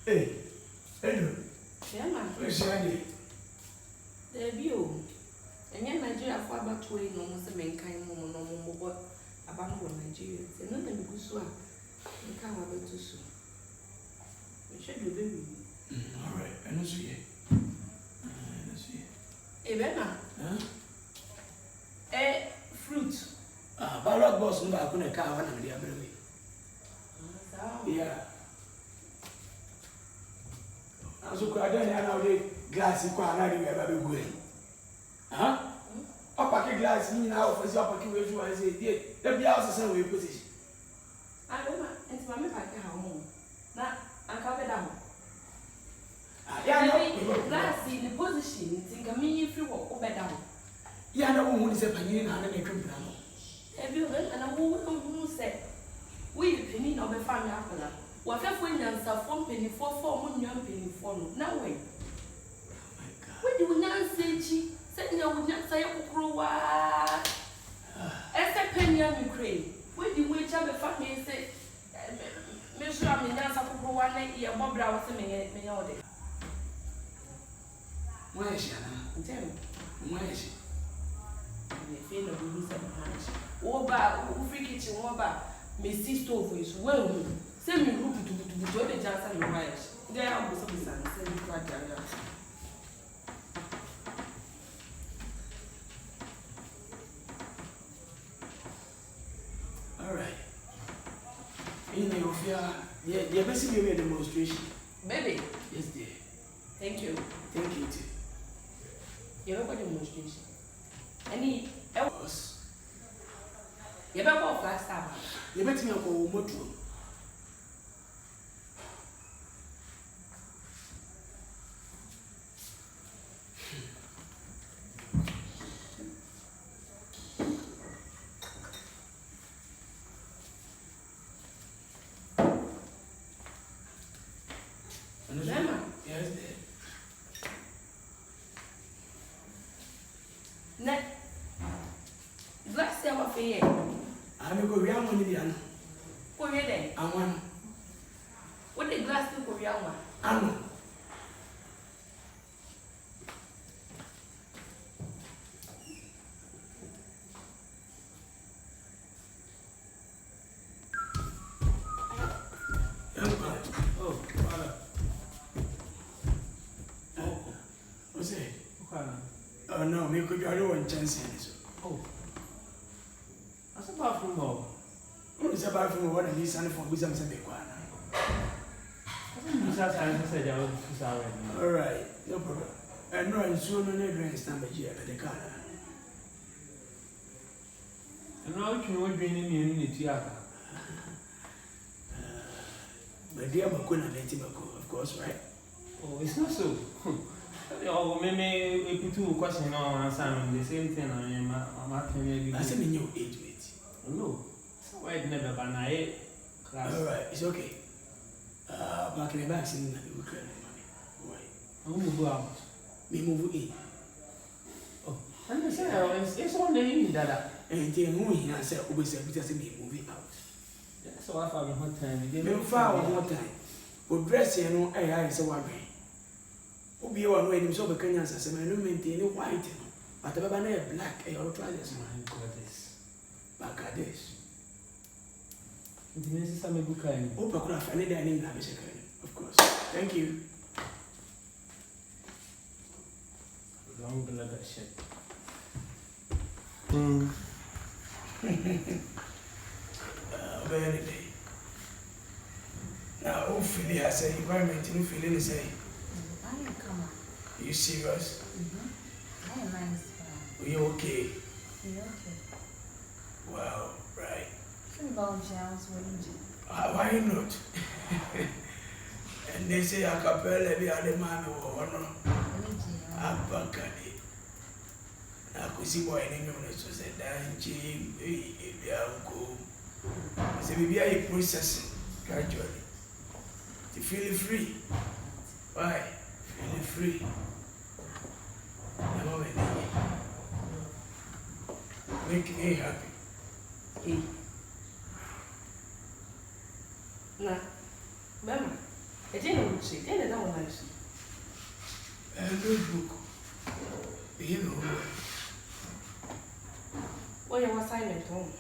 Hey, hello. Yeah, man. Where's Shadi? There be you. And yet Nigeria for about 2 no more seven kind no more about Nigeria. And not them good swap. You can't have it too soon. You should do baby. All right, I know see. Evena. Huh? Fruit. Ballot boss, no, I couldn't car one of the other way. Yeah. I so I don't know the glass in Quana, you ever be going. Huh? Up a glass, me now for your pocket with you, I say, yeah, let me also send you position. I don't know, it's my pack home. Now, I cover down. Yeah, glass in the position, think of me if you walk over down. Yeah, no one is a penny and a criminal. Have you heard? And I who said, we penny no be family apple. What if we answer 4 penny for 4 1 penny for no way? What do we answer? Said no, would not say a crow. As a penny on Ukraine. When do we have a family say, Monsieur, I'm in answer for 1 year, Bob Brown, me all day. Where is she? Tell me. Where is she? Feel of lose some hands. Oba, free kitchen, Oba, Missy Stove is well. Send me group to the Johnson and Myers. There are some sons, send me quite young. All right. In your fear, you're basically a demonstration. Baby. Yes, dear. Thank you. Thank you, too. You have a demonstration. Any else? You better go last time. You better go motor. Yes, dear. Next. Last year, what for you? I'm going to go around with you. For you then? I want. What the glass to go around? I know. Oh, father. What's it? Okay. No, me could you want chance. Oh. That's about from home. What is about from what I need for wisdom and be quiet. All right, no problem. And no, and soon on every stand here at the car. And now you will be in the immunity. My dear Makuna, let him go, of course, right? Oh, it's not so. Oh, maybe we put 2 questions on Simon, the same thing. I'm asking I said in your age, mate. No, so I never ban I class. All right, it's okay. Back in the back, sitting at the Ukraine money. I'll move out. Me move in. Oh, and they say it's all name that. And then who he answer, always said, because me moving out. So I found one time. They Me far one more time. But dress, you know, I say one way. Obi one way, himself a Kenyan says, I don't maintain white, but the banana black, a or try this. My goodness. Bangladesh. The minister may book any. Opacraft, I need a name, of course. Thank you. Long leather shirt. Very day. Now, hopefully, I say, environment, you feel any say. I am come. You serious? I am nice. Are you okay? You okay? Wow, right. Why not? And they say a capella be a man or no. I'm back at it. I could see why anyone was a dancing, a uncle. So we are processing gradually. To feel free. Why? Feel free. Make me happy. Nah, Mama. I didn't see. Then I don't want to see. Notebook. You know. What your assignment home?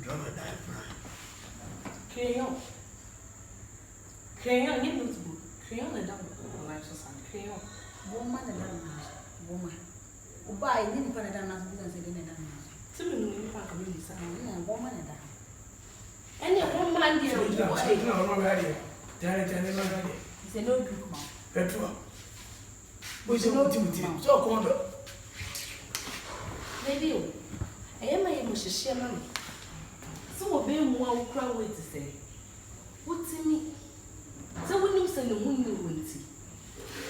Draw a diagram. Crayon. Crayon, you notebook. Crayon and down. Life society. Crayon. Woman and that woman. Uba, I didn't put it down as because I didn't know. Similarly, you can't come in this. Woman and that. Any woman here. It's a notebook, ma'am. Petrol. Which is not so cold. Maybe you. I am a musician. So, obey more crowd way to say. What's in me? So, when you send the window, wouldn't see.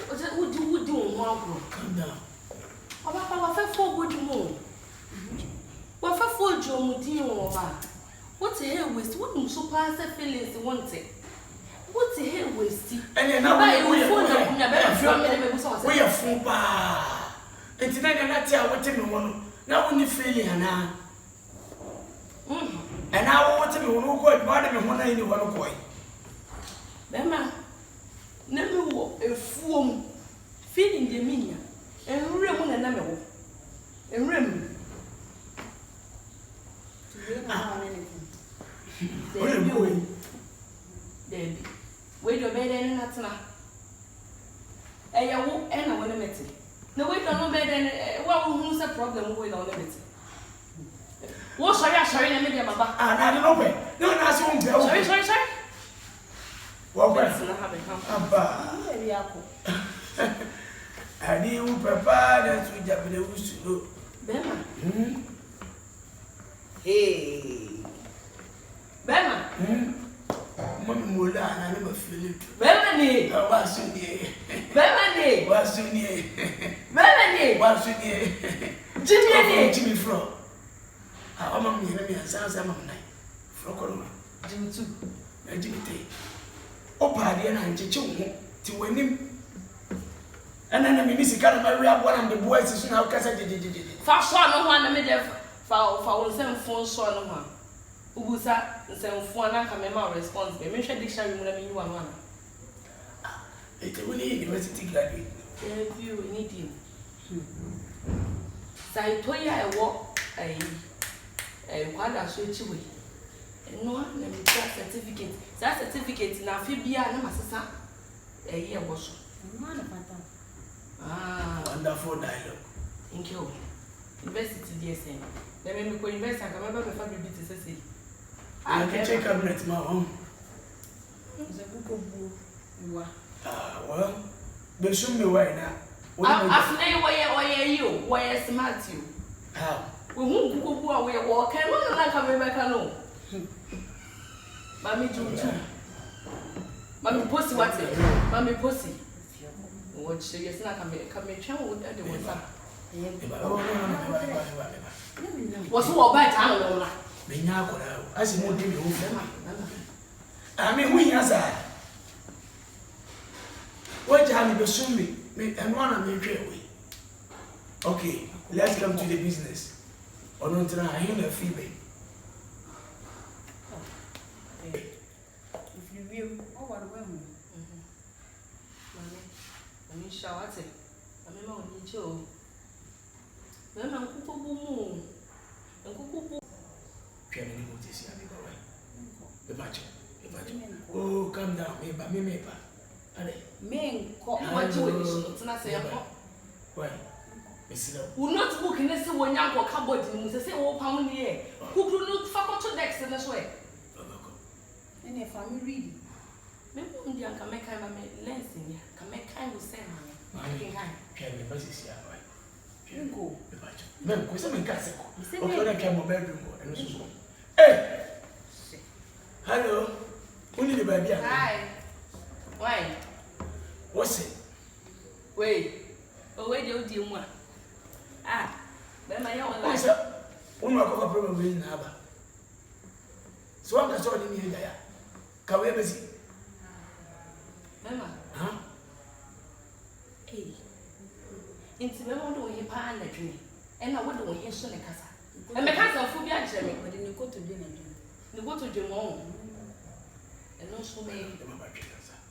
What would do on one? Calm down. About 4 good more. What for 4 Joe Mudio over? What's a hair waste? What you so pass the feelings wanted? What's a hair waste? And then now we are full bar. And tonight I'm not tell what you want. Now when you feeling and now what you want to go about and one in one boy. Bema, never walk a fool feeling the minion and room and number. And room. Debbie, wait your bed and that's not. And I won't end I want to meet it. No, wait on no bed and well, who's a problem with on the meeting? What's sorry, I made your mama. I don't know. No, that's one bell. Sorry. Well, That's not having come. I didn't prepare that with Japanese to do. Bema. Hey. Bema. Mommy Mula, I never feel it. Bemani. What's in here? Bemani. What's in here? Bemani. What's in here? Jimmy Fro. I'm a man and sounds I'm a night. Fro, Jimmy too. Jimmy Tay. Oh, party and I'm teaching to win him. And then I miss a kind of one of the boys is now Casa did. Fast on one, I made a foul send phone son of one. Ubusa send phone and come out response. Make sure dictionary when I mean you one. It's a really university graduate. If you need him. Saitoya, I walk a quadra switch away. And no one let me get certificate. That certificate in Amphibia and Massa a year was. Wonderful dialogue. Thank you. University DSM. Let me go invest and come over before we beat the city. I can check cabinet, my home. It's a book of blue. Well, they show me why now. I've named why you, why smart you. How? We won't go away walk and one like a Rebecca no. Mammy Juju. Mammy Pussy, what's it? Mammy Pussy. What she is not coming channel with the WhatsApp. What's all by town? As you want to I mean, we has a what time you show me and one of me away. Okay, let's come to the business. Or not, I hear a feedback. If you will, what women? I mean, shower it. I mean, on each other. Then I'm cuckoo. And cuckoo. Training notice, the batch. Oh, come down, maybe. Men, What you wish? Not say, why? Miss will not book in this one young or cupboard and say, oh, how many years? Who could not fuck to next in this way? and if I'm reading. Maybe when you can make kind of lens in here, can make kind of same. Can be business here, right? You go. The batch. No, because I'm in Castle. Okay, I came my bedroom and so on. Hey! Hello? Who need the baby? Hi. Why? What's it? Wait. Oh, wait, you do one. Ah, then my own What's life. up? One more problem with Naba. So I'm just telling you there. Can we ever see? Mama, Huh? hey. Into the one doing him pan the tree. And I would do his son a casa. And my cousin of Fubia Jeremy, But then you go to dinner. you go to Jimon. And no so me. The Mama Chesa.